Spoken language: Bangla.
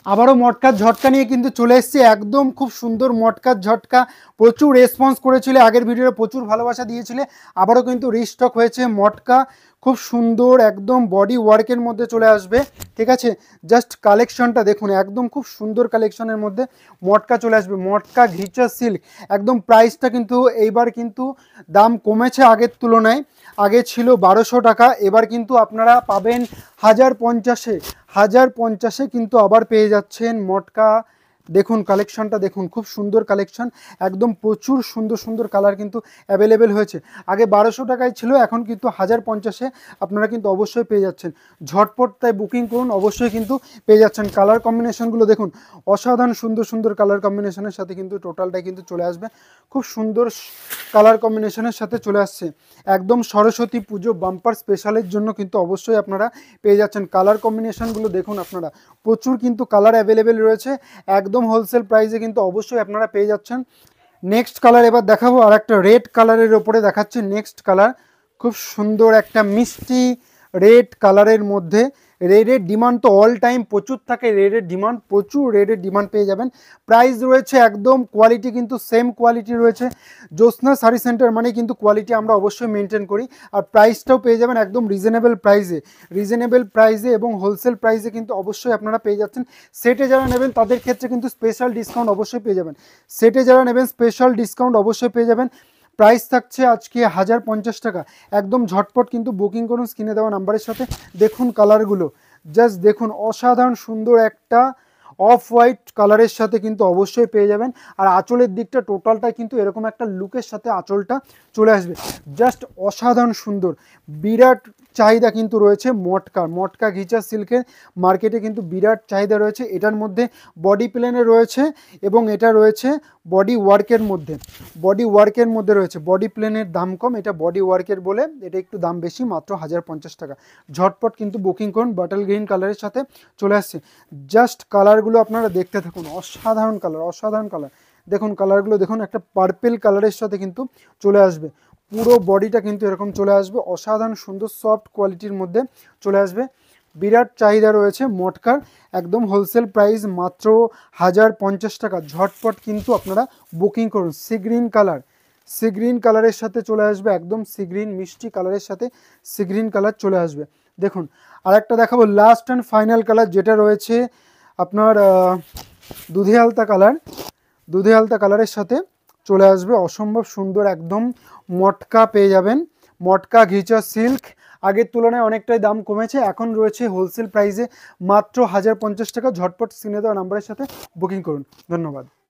আবারও মটকার ঝটকা নিয়ে কিন্তু চলে এসেছি, একদম খুব সুন্দর মটকার ঝটকা। প্রচুর রেসপন্স করেছিলে, আগের ভিডিওতে প্রচুর ভালোবাসা দিয়েছিলে। আবারও কিন্তু রিস্টক হয়েছে মটকা, খুব সুন্দর একদম বডি ওয়ার্কের মধ্যে চলে আসবে। ঠিক আছে, জাস্ট কালেকশনটা দেখুন, একদম খুব সুন্দর কালেকশনের মধ্যে মটকা চলে আসবে। মটকা ঘিচা সিল্ক, একদম প্রাইসটা কিন্তু এইবার কিন্তু দাম কমেছে আগের তুলনায়। আগে ছিল 1200 টাকা, এবার কিন্তু আপনারা পাবেন 1050-এ। 1050-এ কিন্তু আবার পেয়ে যাচ্ছেন মটকা। দেখুন কালেকশনটা দেখুন, খুব সুন্দর কালেকশন, একদম প্রচুর সুন্দর সুন্দর কালার কিন্তু অ্যাভেলেবেল হয়েছে। আগে 1200 টাকায় ছিল, এখন কিন্তু 1050-এ আপনারা কিন্তু অবশ্যই পেয়ে যাচ্ছেন। ঝটপট তাই বুকিং করুন, অবশ্যই কিন্তু পেয়ে যাচ্ছেন। কালার কম্বিনেশনগুলো দেখুন, অসাধারণ সুন্দর সুন্দর কালার কম্বিনেশনের সাথে কিন্তু টোটালটাই কিন্তু চলে আসবে। খুব সুন্দর কালার কম্বিনেশনের সাথে চলে আসছে, একদম সরস্বতী পুজো বাম্পার স্পেশালের জন্য কিন্তু অবশ্যই আপনারা পেয়ে যাচ্ছেন। কালার কম্বিনেশনগুলো দেখুন আপনারা, প্রচুর কিন্তু কালার অ্যাভেলেবেল রয়েছে, একদম হোলসেল প্রাইসে কিন্তু অবশ্যই আপনারা পেয়ে যাচ্ছেন। নেক্সট কালার এবার দেখাবো, আর একটা রেড কালারের ওপরে দেখাচ্ছি নেক্সট কালার। খুব সুন্দর একটা মিষ্টি রেড কালারের মধ্যে। রেডের ডিমান্ড তো অল টাইম প্রচুর থাকে, রেডের ডিমান্ড প্রচুর, রেডের ডিমান্ড পেয়ে যাবেন। প্রাইস রয়েছে একদম, কোয়ালিটি কিন্তু সেম কোয়ালিটি রয়েছে। জ্যোৎস্না শাড়ি সেন্টার মানে কিন্তু কোয়ালিটি আমরা অবশ্যই মেনটেন করি, আর প্রাইসটাও পেয়ে যাবেন একদম রিজনেবল প্রাইসে এবং হোলসেল প্রাইসে কিন্তু অবশ্যই আপনারা পেয়ে যাচ্ছেন। সেটে যারা নেবেন তাদের ক্ষেত্রে কিন্তু স্পেশাল ডিসকাউন্ট অবশ্যই পেয়ে যাবেন। সেটে যারা নেবেন স্পেশাল ডিসকাউন্ট অবশ্যই পেয়ে যাবেন। প্রাইস থাকছে আজকে 1050 টাকা। একদম ঝটপট কিন্তু বুকিং করুন স্ক্রিনে দেওয়া নাম্বারের সাথে। দেখুন কালারগুলো, জাস্ট দেখুন, অসাধারণ সুন্দর একটা অফ হোয়াইট কালারের সাথে কিন্তু অবশ্যই পেয়ে যাবেন। আর আঁচলের দিকটা টোটালটা কিন্তু এরকম একটা লুকের সাথে আঁচলটা চলে আসবে, জাস্ট অসাধারণ সুন্দর। বিরাট চাহিদা কিন্তু রয়েছে মটকা ঘিচা সিল্কের মার্কেটে কিন্তু বিরাট চাহিদা রয়েছে। এটার মধ্যে বডি প্লেনে রয়েছে এবং এটা রয়েছে বডি ওয়ার্কের মধ্যে রয়েছে। বডি প্লেনের দাম কম, এটা বডি ওয়ার্কের বলে এটা একটু দাম বেশি, মাত্র 1050 টাকা। ঝটপট কিন্তু বুকিং করুন। বাটল গ্রিন কালারের সাথে চলে আসছে। জাস্ট কালারগুলো আপনারা দেখতে থাকুন, অসাধারণ কালার। দেখুন কালারগুলো দেখুন, একটা পার্পেল কালারের সাথে কিন্তু চলে আসবে। পুরো বডিটা কিন্তু এরকম চলে আসবে, অসাধারণ সুন্দর সফট কোয়ালিটির মধ্যে চলে আসবে। বিরাট চাহিদা রয়েছে মটকার, একদম হোলসেল প্রাইস মাত্র 1050 টাকা। ঝটপট কিন্তু আপনারা বুকিং করুন। সি গ্রিন কালারের সাথে চলে আসবে, একদম সি গ্রিন মিষ্টি কালারের সাথে সি গ্রিন কালার চলে আসবে। দেখুন আরেকটা দেখাবো, লাস্ট অ্যান্ড ফাইনাল কালার যেটা রয়েছে আপনার দুধে আলতা কালারের সাথে চলে আসবে। অসম্ভব সুন্দর একদম মটকা পেয়ে যাবেন, মটকা ঘিচা সিল্ক। আগের তুলনায় অনেকটাই দাম কমেছে, এখন রয়েছে হোলসেল প্রাইসে মাত্র 1050 টাকা। ঝটপট স্ক্রিনে দেওয়া নাম্বারের সাথে বুকিং করুন। ধন্যবাদ।